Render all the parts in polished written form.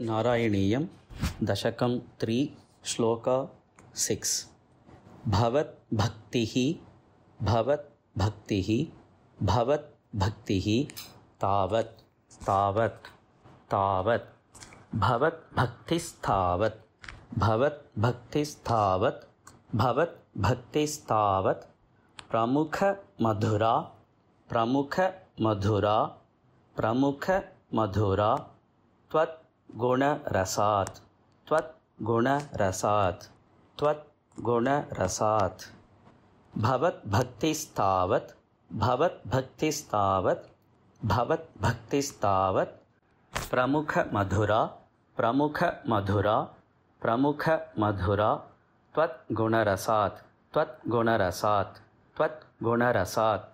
नारायणीयं दशकं 3 श्लोका 6 भवद्भक्तिः भवद्भक्तिः भवद्भक्तिः तावत् तावत् तावत् भवद्भक्तिस्तावत् भवद्भक्तिस्तावत् भवद्भक्तिस्तावत् प्रमुखमधुरा प्रमुखमधुरा प्रमुखमधुरा त्वद्गुणरसात् त्वद्गुणरसात् त्वद्गुणरसात् भवद्भक्तिस्तावत् भवद्भक्तिस्तावत् भवद्भक्तिस्तावत् प्रमुखमधुरा प्रमुखमधुरा प्रमुखमधुरा त्वद्गुणरसात् त्वद्गुणरसात् त्वद्गुणरसात्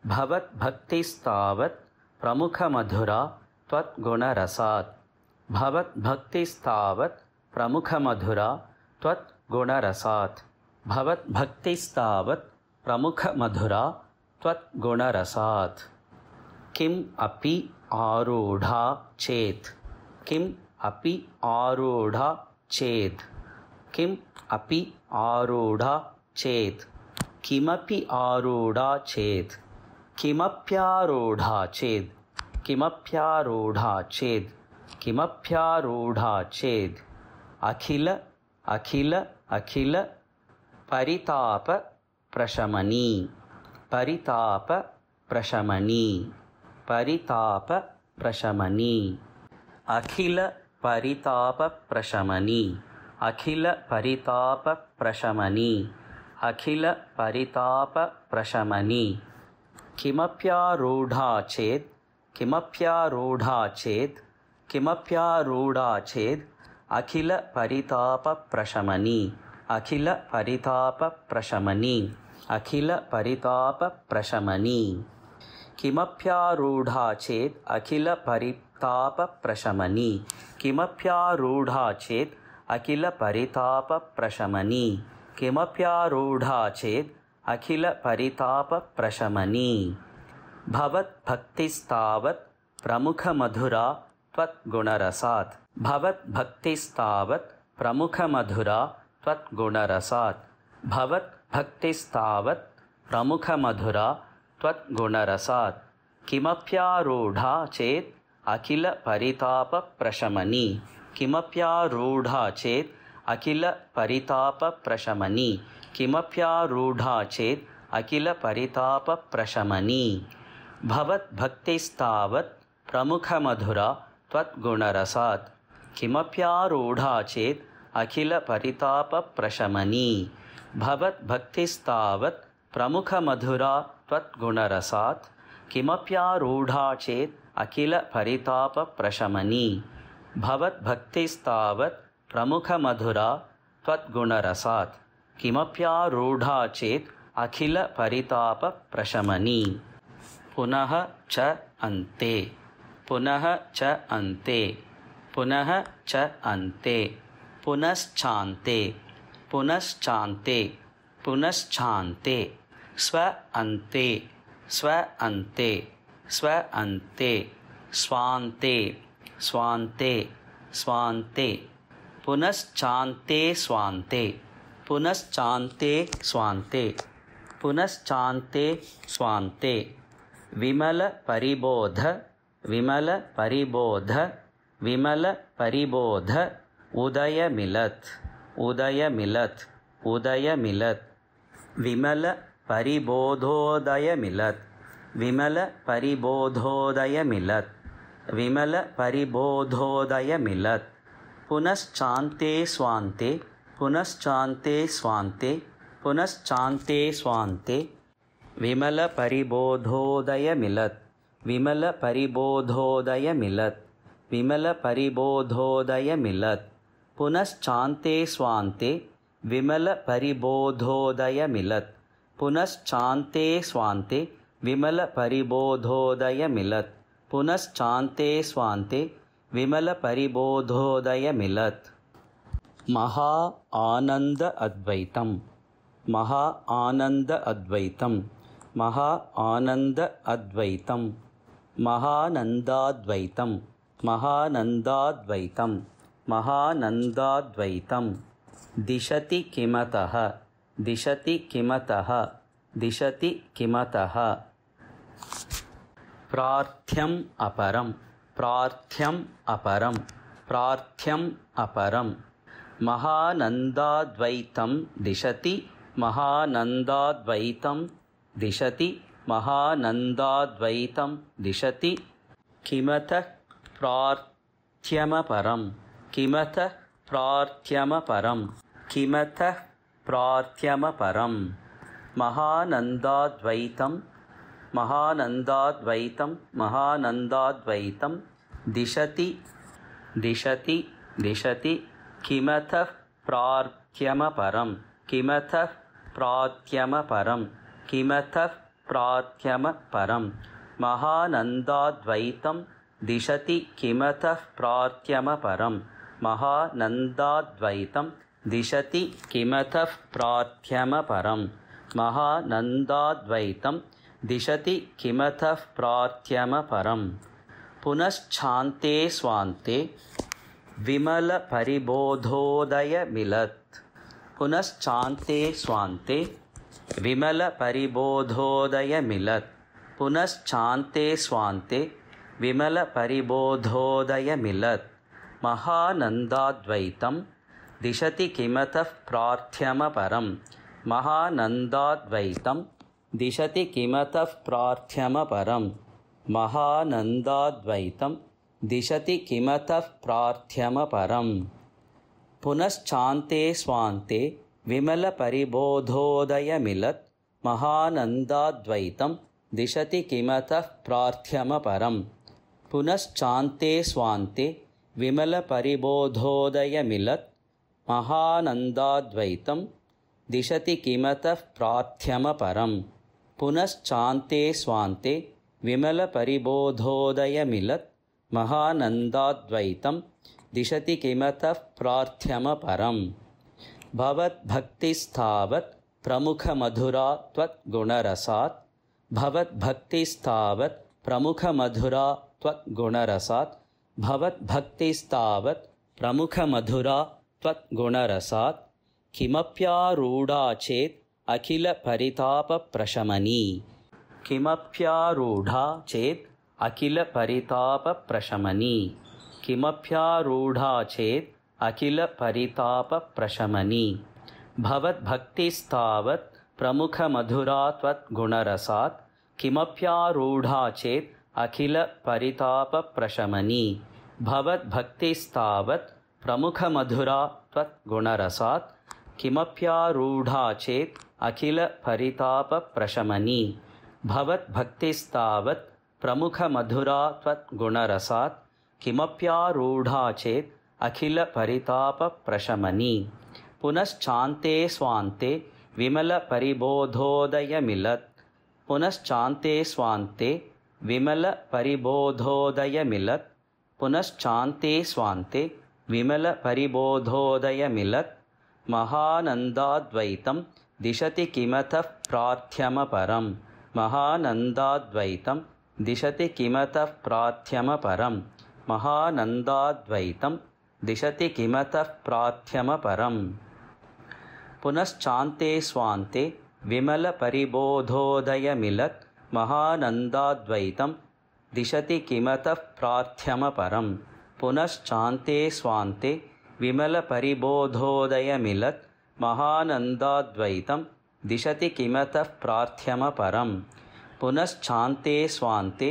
भवद्भक्तिस्तावत् प्रमुखमधुरा त्वद्गुणरसात् भवद्भक्तिस्तावत् प्रमुखमधुरा त्वद्गुणरसात् भवद्भक्तिस्तावत् प्रमुखमधुरा त्वद्गुणरसात् किम् अपि आरूढा चेत् किम् अपि आरूढा चेत् किम् अपि आरूढा चेत् किमपि आरूढा चेत् किमप्यारूढा चेत् किमप्यारूढा चेत् किमप्यारूढा चेत् अखिल अखिल अखिल परिताप प्रशमनी परिताप प्रशमनी परिताप प्रशमनी अखिल परिताप प्रशमनी अखिल परिताप प्रशमनी अखिल परिताप प्रशमनी किमप्यारूढा चेत् किमप्यारूढा चेत् किमप्यारूढा चेत् अखिल परिताप प्रशमनी अखिल परिताप प्रशमनी अखिल परिताप प्रशमनी किमप्यारूढा चेत् अखिल परिताप प्रशमनी किमप्यारूढा चेत् अखिल परिताप प्रशमनी किमप्यारूढा चेत् अखिल परिताप प्रशमनी भवद्भक्तिस्तावत् प्रमुखमधुरा त्वद्गुणरसात् भवद्भक्तिस्तावत् प्रमुखमधुरा त्वद्गुणरसात् भवद्भक्तिस्तावत् प्रमुखमधुरा त्वद्गुणरसात् किमप्यारूढा चेत् अखिल परिताप प्रशमनी किमप्यारूढा चेत् अखिल परिताप प्रशमनी किमप्यारूढा चेत् अखिल परिताप प्रशमनी भवद्भक्तिस्तावत् प्रमुखमधुरा त्वद्गुणरसात् किमप्यारूढा चेत् अखिल परिताप प्रशमनी भवद्भक्तिस्तावत् प्रमुखमधुरा त्वद्गुणरसात् किमप्यारूढा चेत् अखिल परिताप प्रशमनी भवद्भक्तिस्तावत् प्रमुखमधुरा त्वद्गुणरसात् किमप्यारूढा चेत् अखिल परिताप प्रशमनी पुनः च अन्ते पुनः च अन्ते पुनः च अन्ते पुनश्चान्ते पुनश्चान्ते पुनश्चान्ते स्व अन्ते स्व अन्ते स्व अन्ते स्वान्ते स्वान्ते स्वान्ते पुनश्चान्ते स्वान्ते पुनश्चान्ते स्वान्ते पुनश्चान्ते स्वान्ते विमलपरिबोध विमलपरिबोध विमलपरिबोध उदयमिलत् उदयमिलत् उदयमिलत् विमलपरिबोधोदयमिलत् विमलपरिबोधोदयमिलत् विमलपरिबोधोदयमिलत् पुनश्चान्ते स्वान्ते पुनश्चान्ते स्वान्ते पुनश्चान्ते स्वान्ते विमलपरिबोधोदयमिलत् विमलपरिबोधोदयमिलत् विमलपरिबोधोदयमिलत् पुनश्चान्ते स्वान्ते विमलपरिबोधोदयमिलत् पुनश्चान्ते स्वान्ते विमलपरिबोधोदयमिलत् पुनश्चान्ते स्वान्ते विमलपरिबोधोदयमिलत् महा आनन्द अद्वैतं महा आनन्द अद्वैतं महा आनन्द अद्वैतं महानन्दाद्वैतं महानन्दाद्वैतं महानन्दाद्वैतं दिशति किमतः दिशति किमतः दिशति किमतः प्रार्थ्यम् अपरं प्रार्थ्यम् अपरं प्रार्थ्यम् अपरं महानन्दाद्वैतं दिशति महानन्दाद्वैतं दिशति महानन्दाद्वैतं दिशति किमतः प्रार्थ्यमपरं किमतः प्रार्थ्यमपरं किमतः प्रार्थ्यमपरं महानन्दाद्वैतं महानन्दाद्वैतं महानन्दाद्वैतं दिशति दिशति दिशति किमतः प्रार्थ्यमपरं किमतः प्रार्थ्यमपरं किमतः प्रार्थ्यमपरं महानन्दाद्वैतं दिशति किमतः प्रार्थ्यमपरं महानन्दाद्वैतं दिशति किमतः प्रार्थ्यमपरं महानन्दाद्वैतं दिशति किमतः प्रार्थ्यमपरं पुनश्चान्ते स्वान्ते विमलपरिबोधोदयमिलत् पुनश्चान्ते स्वान्ते विमलपरिबोधोदयमिलत् पुनश्चान्ते स्वान्ते विमलपरिबोधोदयमिलत् महानन्दाद्वैतं दिशति किमतः प्रार्थ्यमपरं महानन्दाद्वैतं दिशति किमतः प्रार्थ्यमपरं महानन्दाद्वैतं दिशति किमतः प्रार्थ्यमपरं पुनश्चान्ते स्वान्ते विमलपरिबोधोदयमिलत् महानन्दाद्वैतं दिशति किमतः प्रार्थ्यमपरं पुनश्चान्ते स्वान्ते विमलपरिबोधोदयमिलत् महानन्दाद्वैतं दिशति किमतः प्रार्थ्यमपरं पुनश्चान्ते स्वान्ते विमलपरिबोधोदयमिलत् महानन्दाद्वैतं दिशति किमतः प्रार्थ्यमपरं भवद्भक्तिस्तावत् प्रमुखमधुरा त्वद्गुणरसात् भवद्भक्तिस्तावत् प्रमुखमधुरा त्वद्गुणरसात् भवद्भक्तिस्तावत् प्रमुखमधुरा त्वद्गुणरसात् किमप्यारूढा चेत् अखिलपरितापप्रशमनी किमप्यारूढा चेत् अखिलपरितापप्रशमनी किमप्यारूढा चेत् अखिलपरितापप्रशमनी भवद्भक्तिस्तावत् प्रमुखमधुरा त्वद्गुणरसात् किमप्यारूढा चेत् अखिलपरितापप्रशमनी भवद्भक्तिस्तावत् प्रमुखमधुरा त्वद्गुणरसात् किमप्यारूढा चेत् अखिलपरितापप्रशमनी भवद्भक्तिस्तावत् प्रमुखमधुरा त्वद्गुणरसात् किमप्यारूढा चेत् अखिलपरितापप्रशमनी पुनश्चान्ते स्वान्ते विमलपरिबोधोदयमिलत् पुनश्चान्ते स्वान्ते विमलपरिबोधोदयमिलत् पुनश्चान्ते स्वान्ते विमलपरिबोधोदयमिलत् महानन्दाद्वैतं दिशति किमतः प्रार्थ्यमपरं महानन्दाद्वैतं दिशति किमतः प्रार्थ्यमपरं महानन्दाद्वैतं दिशति किमतः प्रार्थ्यमपरं पुनश्चान्ते स्वान्ते विमलपरिबोधोदयमिलत् महानन्दाद्वैतं दिशति किमतः प्रार्थ्यमपरं पुनश्चान्ते स्वान्ते विमलपरिबोधोदयमिलत् महानन्दाद्वैतं दिशति किमतः प्रार्थ्यमपरं पुनश्चान्ते स्वान्ते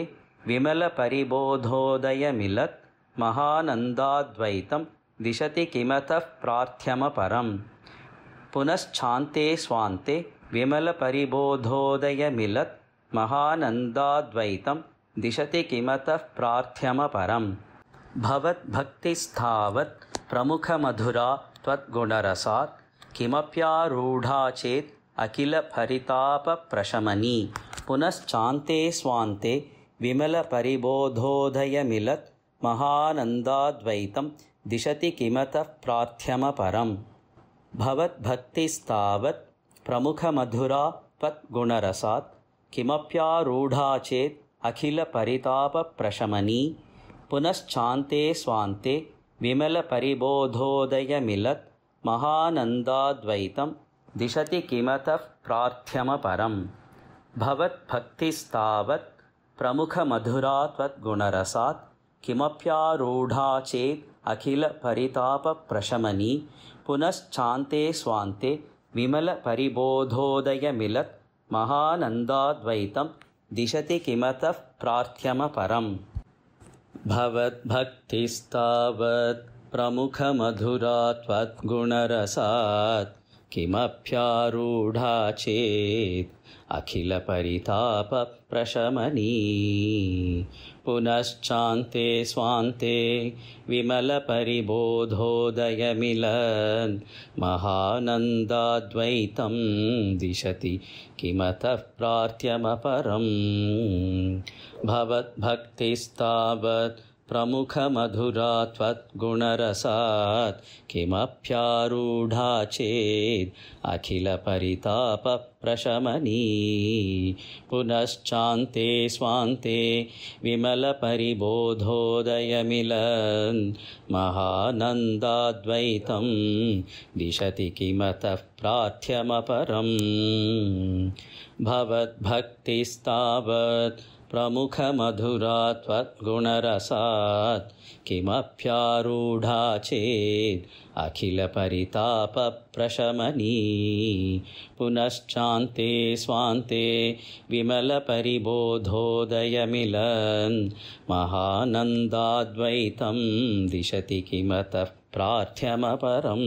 विमलपरिबोधोदयमिलत् महानन्दाद्वैतं दिशति किमतः प्रार्थ्यमपरं पुनश्चान्ते स्वान्ते विमलपरिबोधोदयमिलत् महानन्दाद्वैतं दिशति किमतः प्रार्थ्यमपरं भवद्भक्तिस्तावत् प्रमुखमधुरा त्वद्गुणरसात् किमप्यारूढा चेत् अखिलपरितापप्रशमनी पुनश्चान्ते स्वान्ते विमलपरिबोधोदयमिलत् महानन्दाद्वैतं दिशति किमतः प्रार्थ्यमपरं भवद्भक्तिस्तावत् प्रमुखमधुरा त्वद्गुणरसात् किमप्यारूढा चेत् अखिलपरितापप्रशमनी पुनश्चान्ते स्वान्ते विमलपरिबोधोदयमिलत् महानन्दाद्वैतं दिशति किमतः प्रार्थ्यमपरम् भवद्भक्तिस्तावत् प्रमुखमधुरा त्वद्गुणरसात् किमप्यारूढा चेत् अखिलपरितापप्रशमनी पुनश्चान्ते स्वान्ते विमलपरिबोधोदयमिलत् महानन्दाद्वैतं दिशति किमतः प्रार्थ्यमपरम् भवद्भक्तिस्तावत् प्रमुखमधुरा त्वद्गुणरसात् किमप्यारूढा चेत् अखिलपरितापप्रशमनी पुनश्चान्ते स्वान्ते विमलपरिबोधोदयमिलन् महानन्दाद्वैतं दिशति किमतः प्रार्थ्यमपरम् भवद्भक्तिस्तावत् प्रमुखमधुरा त्वद्गुणरसात् किमप्यारूढा चेत् अखिलपरितापप्रशमनी पुनश्चान्ते स्वान्ते विमलपरिबोधोदयमिलन् महानन्दाद्वैतं दिशति किमतः प्रार्थ्यमपरम् भवद्भक्तिस्तावत् प्रमुखमधुरा त्वद्गुणरसात् किमप्यारूढा चेत् अखिलपरितापप्रशमनी पुनश्चान्ते स्वान्ते विमलपरिबोधोदयमिलन् महानन्दाद्वैतं दिशति किमतः प्रार्थ्यमपरम्